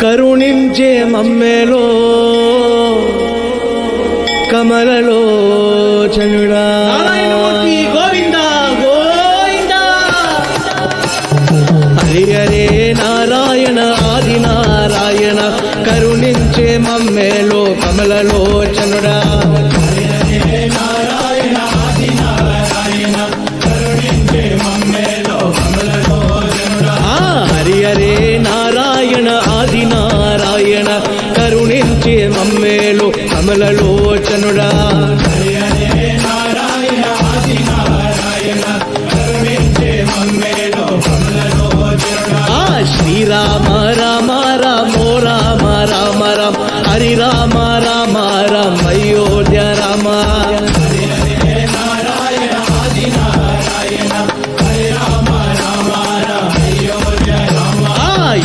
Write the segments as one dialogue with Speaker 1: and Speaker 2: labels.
Speaker 1: కరుణించే మమ్మేలో కమలలోచనుడా గోవింద గోవింద హరి హరే నారాయణ ఆది నారాయణ కరుణించే మమ్మేలో కమలలోచనుడా హరి హరే నారాయణ ఆది నారాయణ కరుణించే మమ్మేలో కమలలోచనుడా శ్రీరామ రామ రామో రామ రామ రామ హరి రామ రామ రామ అయోధ్య రామ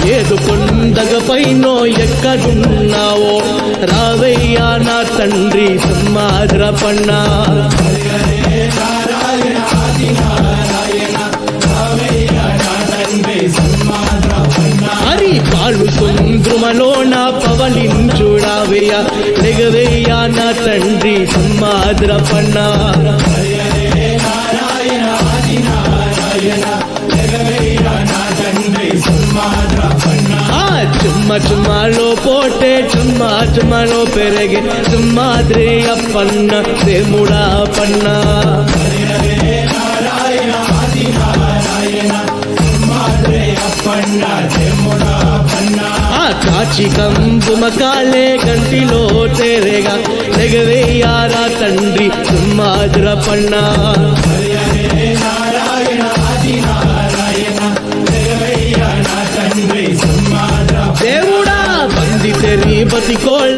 Speaker 1: ఏదు కొండగపైనో ఎక్కడున్నావో రావయ్యా నా తండ్రి సింహాద్రపన్నా హరి పాలు సుంద్రుమలో నా పవలించుడావయ్య లెగవయ్యా నా తండ్రి సింహాద్రపన్నా చుమ్మ చుమ్మలో పోటే చుమ్మ చుమ్మలో పెరిగే సింహాద్రి అప్పన్న దేవుడా పన్నా కాచి కంబుమకాలే గంటిలో తేరేగా లెగవేయారా తండ్రి సింహాద్రపన్నా దేవుడా బంది తెరి బతికోళ్ళ